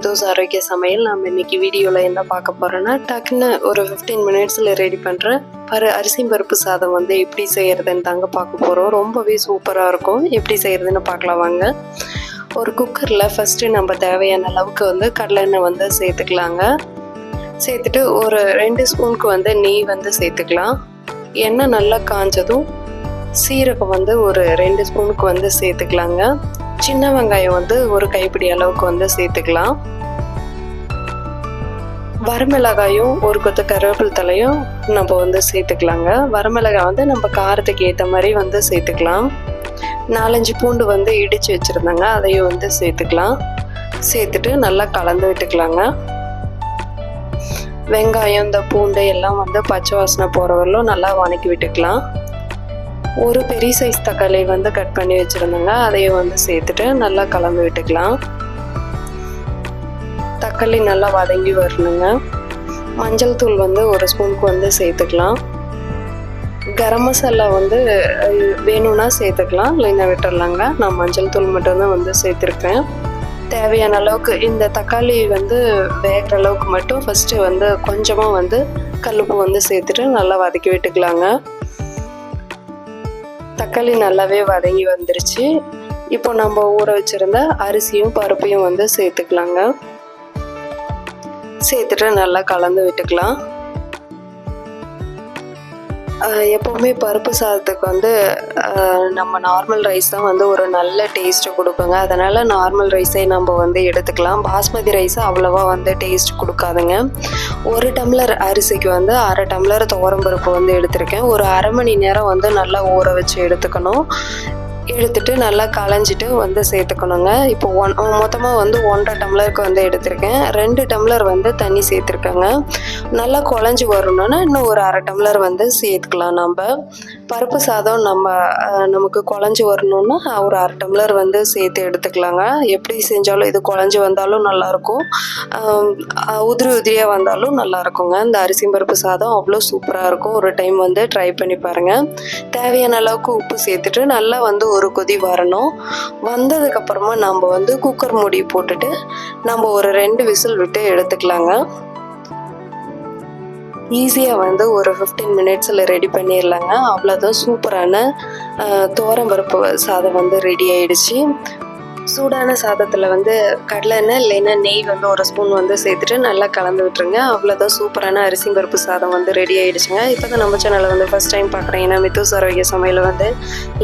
மித்தூஸ் ஆரோக்கிய சமையல். நம்ம இன்னைக்கு வீடியோவில் என்ன பார்க்க போகிறோன்னா, டக்குன்னு ஒரு 15 மினிட்ஸில் ரெடி பண்ணுற அரிசி பருப்பு சாதம் வந்து எப்படி செய்கிறதுன்னு தாங்க பார்க்க போகிறோம். ரொம்பவே சூப்பராக இருக்கும். எப்படி செய்கிறதுன்னு பார்க்கலாம் வாங்க. ஒரு குக்கரில் ஃபஸ்ட்டு நம்ம தேவையான அளவுக்கு வந்து கடலெண்ணெய் வந்து சேர்த்துக்கலாங்க. சேர்த்துட்டு ஒரு 2 ஸ்பூனுக்கு வந்து நெய் வந்து சேர்த்துக்கலாம். எண்ணெய் நல்லா காஞ்சதும் சீரகம் வந்து ஒரு 2 ஸ்பூனுக்கு வந்து சேர்த்துக்கலாங்க. சின்ன வெங்காயம் வந்து ஒரு கைப்பிடி அளவுக்கு வந்து சேர்த்துக்கலாம். வரமிளகாயும் ஒரு கொத்து கருவேப்பிலை தலையும் நம்ம வந்து சேர்த்துக்கலாங்க. வரமிளகாய் வந்து நம்ம காரத்துக்கு ஏற்ற மாதிரி வந்து சேர்த்துக்கலாம். 4-5 பூண்டு வந்து இடித்து வச்சுருந்தாங்க, அதையும் வந்து சேர்த்துக்கலாம். சேர்த்துட்டு நல்லா கலந்து விட்டுக்கலாங்க. வெங்காயம் இந்த பூண்டு எல்லாம் வந்து பச்சை வாசனை போகிற வரலும் நல்லா வதக்கி விட்டுக்கலாம். ஒரு பெரிய சைஸ் தக்காளி வந்து கட் பண்ணி வச்சுருந்தாங்க, அதையும் வந்து சேர்த்துட்டு நல்லா கலந்து விட்டுக்கலாம். தக்காளி நல்லா வதங்கி வரணுங்க. மஞ்சள் தூள் வந்து ஒரு ஸ்பூனுக்கு வந்து சேர்த்துக்கலாம். கரம் மசாலா வந்து வேணும்னா சேர்த்துக்கலாம், இல்லைன்னா விட்டுடலாங்க. நான் மஞ்சள் தூள் மட்டும்தான் வந்து சேர்த்துருக்கேன். தேவையான அளவுக்கு இந்த தக்காளி வந்து வேகிற அளவுக்கு மட்டும் ஃபஸ்ட்டு வந்து கொஞ்சமாக வந்து கல்லுப்பு வந்து சேர்த்துட்டு நல்லா வதக்கி விட்டுக்கலாங்க. தக்காளி நல்லாவே வதங்கி வந்துருச்சு. இப்போ நம்ம ஊற வச்சுருந்த அரிசியும் பருப்பையும் வந்து சேர்த்துக்கலாங்க. சேர்த்துட்டு நல்லா கலந்து விட்டுக்கலாம். எப்போவுமே பருப்பு சாதத்துக்கு வந்து நம்ம நார்மல் ரைஸ் தான் வந்து ஒரு நல்ல டேஸ்ட்டு கொடுக்குங்க. அதனால் நார்மல் ரைஸே நம்ம வந்து எடுத்துக்கலாம். பாஸ்மதி ரைஸ் அவ்வளோவா வந்து டேஸ்ட் கொடுக்காதுங்க. 1 டம்ளர் அரிசிக்கு வந்து 1/2 டம்ளர் துவரம் பருப்பு வந்து எடுத்திருக்கேன். ஒரு அரை மணி நேரம் வந்து நல்லா ஊற வச்சு எடுத்துக்கணும். எடுத்துட்டு நல்லா களைஞ்சிட்டு வந்து சேர்த்துக்கணுங்க. இப்போ மொத்தமாக வந்து 1.5 டம்ளருக்கு வந்து எடுத்திருக்கேன். 2 டம்ளர் வந்து தண்ணி சேர்த்துருக்கேங்க. நல்லா குழஞ்சி வரணும்னா இன்னும் ஒரு 1/2 டம்ளர் வந்து சேர்த்துக்கலாம். நம்ம பருப்பு சாதம் நமக்கு குழஞ்சி வரணும்னா ஒரு 1/2 டம்ளர் வந்து சேர்த்து எடுத்துக்கலாங்க. எப்படி செஞ்சாலும் இது குழஞ்சி வந்தாலும் நல்லாயிருக்கும், உதிரியாக வந்தாலும் நல்லாயிருக்குங்க. இந்த அரிசி பருப்பு சாதம் அவ்வளோ சூப்பராக இருக்கும். ஒரு டைம் வந்து ட்ரை பண்ணி பாருங்கள். தேவையான அளவுக்கு உப்பு சேர்த்துட்டு நல்லா வந்து ஒரு கொதி வரணும். வந்ததுக்கப்புறமா நம்ம வந்து குக்கர் மூடி போட்டுட்டு நம்ம ஒரு 2 விசில் விட்டு எடுத்துக்கலாங்க. ஈஸியாக வந்து ஒரு 15 மினிட்ஸில் ரெடி பண்ணிடலாங்க. அவ்வளோதான், சூப்பரான துவரம் பருப்பு சாதம் வந்து ரெடி ஆயிடுச்சு. சூடான சாதத்தில் வந்து கடலெண்ணெய் இல்லைன்னா நெய் வந்து ஒரு ஸ்பூன் வந்து சேர்த்துட்டு நல்லா கலந்து விட்டுருங்க. அவ்வளோதான், சூப்பரான அரிசி பருப்பு சாதம் வந்து ரெடி ஆகிடுச்சுங்க. இப்போ தான் நம்ம சேனலை வந்து ஃபஸ்ட் டைம் பார்க்குறீங்கன்னா மித்தூஸ் ஆரோக்கிய சமையலை வந்து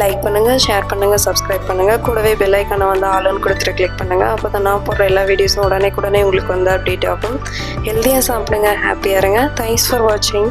லைக் பண்ணுங்கள், ஷேர் பண்ணுங்கள், சப்ஸ்கிரைப் பண்ணுங்கள். கூடவே பெல் ஐக்கானை வந்து ஆல்னு கொடுத்துட்டு கிளிக் பண்ணுங்கள். அப்போ தான் நான் போடுற எல்லா வீடியோஸும் உடனே உங்களுக்கு வந்து அப்டேட் ஆகும். ஹெல்த்தியாக சாப்பிடுங்க, ஹாப்பியாக இருங்க. தேங்க்ஸ் ஃபார் வாட்சிங்.